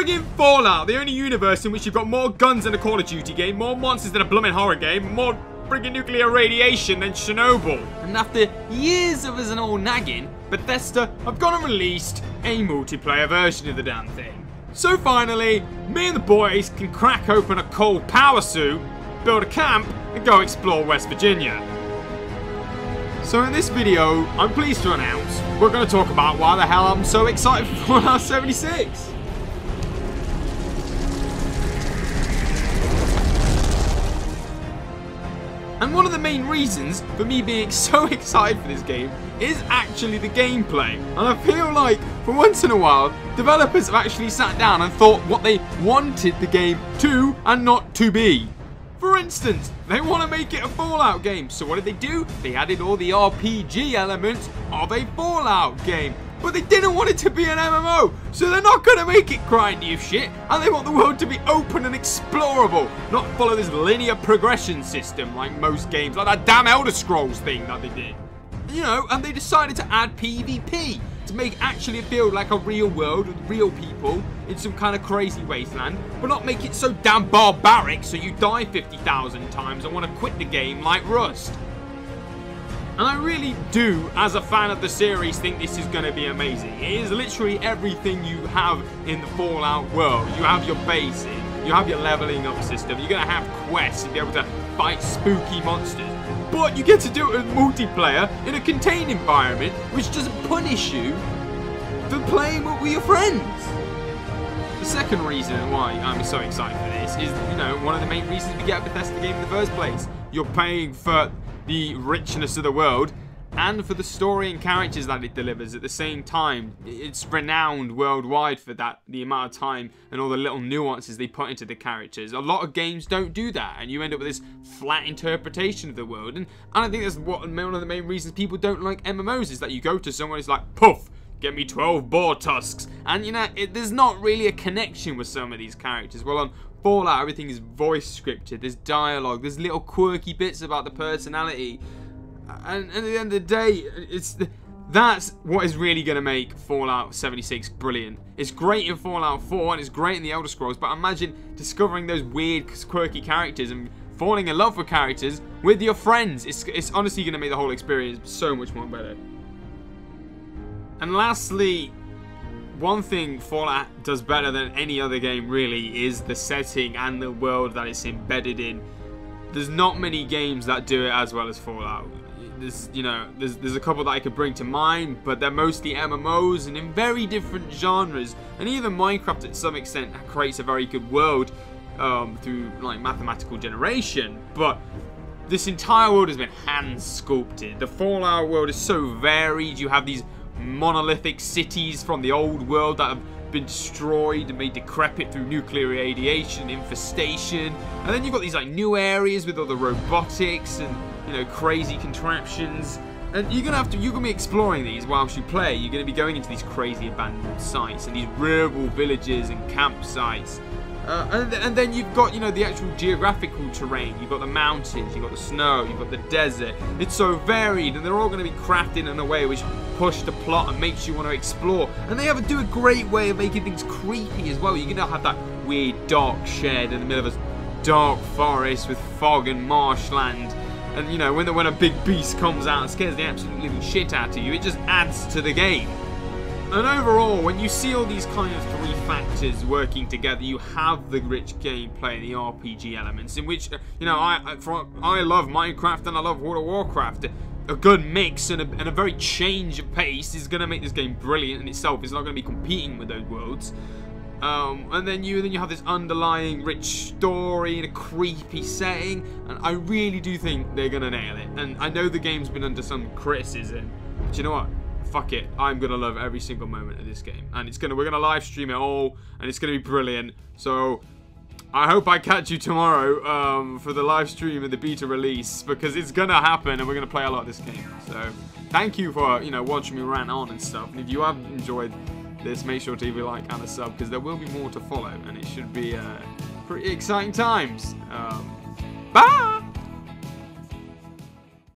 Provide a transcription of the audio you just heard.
Friggin' Fallout, the only universe in which you've got more guns than a Call of Duty game, more monsters than a blooming horror game, more friggin' nuclear radiation than Chernobyl. And after years of us and all nagging, Bethesda have gone and released a multiplayer version of the damn thing. So finally, me and the boys can crack open a cold power suit, build a camp, and go explore West Virginia. So in this video, I'm pleased to announce, we're going to talk about why the hell I'm so excited for Fallout 76. And one of the main reasons for me being so excited for this game is actually the gameplay. And I feel like, for once in a while, developers have actually sat down and thought what they wanted the game to and not to be. For instance, they want to make it a Fallout game. So what did they do? They added all the RPG elements of a Fallout game. But they didn't want it to be an MMO, so they're not going to make it grindy as shit, and they want the world to be open and explorable, not follow this linear progression system like most games, like that damn Elder Scrolls thing that they did. You know, and they decided to add PvP to make actually feel like a real world with real people in some kind of crazy wasteland, but not make it so damn barbaric so you die 50,000 times and want to quit the game like Rust. And I really do, as a fan of the series, think this is going to be amazing. It is literally everything you have in the Fallout world. You have your basic, you have your leveling up system, you're going to have quests and be able to fight spooky monsters. But you get to do it with multiplayer in a contained environment, which doesn't punish you for playing with your friends. The second reason why I'm so excited for this is, you know, one of the main reasons we get a Bethesda game in the first place. You're paying for the richness of the world and for the story and characters that it delivers at the same time. It's renowned worldwide for that, the amount of time and all the little nuances they put into the characters. A lot of games don't do that, and you end up with this flat interpretation of the world. And I think that's one of the main reasons people don't like MMOs, is that you go to someone who's like, poof, get me 12 boar tusks. And you know, there's not really a connection with some of these characters. Well, on Fallout, everything is voice scripted, there's dialogue, there's little quirky bits about the personality, and at the end of the day, that's what is really going to make Fallout 76 brilliant. It's great in Fallout 4 and it's great in the Elder Scrolls, but imagine discovering those weird, quirky characters and falling in love with characters with your friends. It's honestly going to make the whole experience so much more better. And lastly, one thing Fallout does better than any other game really is the setting and the world that it's embedded in. There's not many games that do it as well as Fallout. There's a couple that I could bring to mind, but they're mostly MMOs and in very different genres. And even Minecraft, at some extent, creates a very good world through like mathematical generation. But this entire world has been hand sculpted. The Fallout world is so varied. You have these monolithic cities from the old world that have been destroyed and made decrepit through nuclear radiation, infestation, and then you've got these like new areas with all the robotics and, you know, crazy contraptions. And you're gonna be exploring these whilst you play. You're gonna be going into these crazy abandoned sites and these rural villages and campsites. And then you've got, you know, the actual geographical terrain. You've got the mountains, you've got the snow, you've got the desert. It's so varied, and they're all going to be crafted in a way which push the plot and makes you want to explore. And they do a great way of making things creepy as well. You're going to have that weird dark shed in the middle of a dark forest with fog and marshland. And, you know, when a big beast comes out and scares the absolute living shit out of you, it just adds to the game. And overall, when you see all these kind of three factors working together, you have the rich gameplay, the RPG elements, in which, you know, I love Minecraft and I love World of Warcraft. A good mix and a very change of pace is going to make this game brilliant in itself. It's not going to be competing with those worlds. And then you have this underlying rich story and a creepy setting, and I really do think they're going to nail it. And I know the game's been under some criticism, but you know what? Fuck it, I'm gonna love every single moment of this game, and we're gonna live stream it all, and it's gonna be brilliant. So I hope I catch you tomorrow for the live stream and the beta release, because it's gonna happen, and we're gonna play a lot of this game. So thank you for, you know, watching me rant on and stuff. And if you have enjoyed this, make sure to leave a like and a sub, because there will be more to follow, and it should be pretty exciting times. Bye.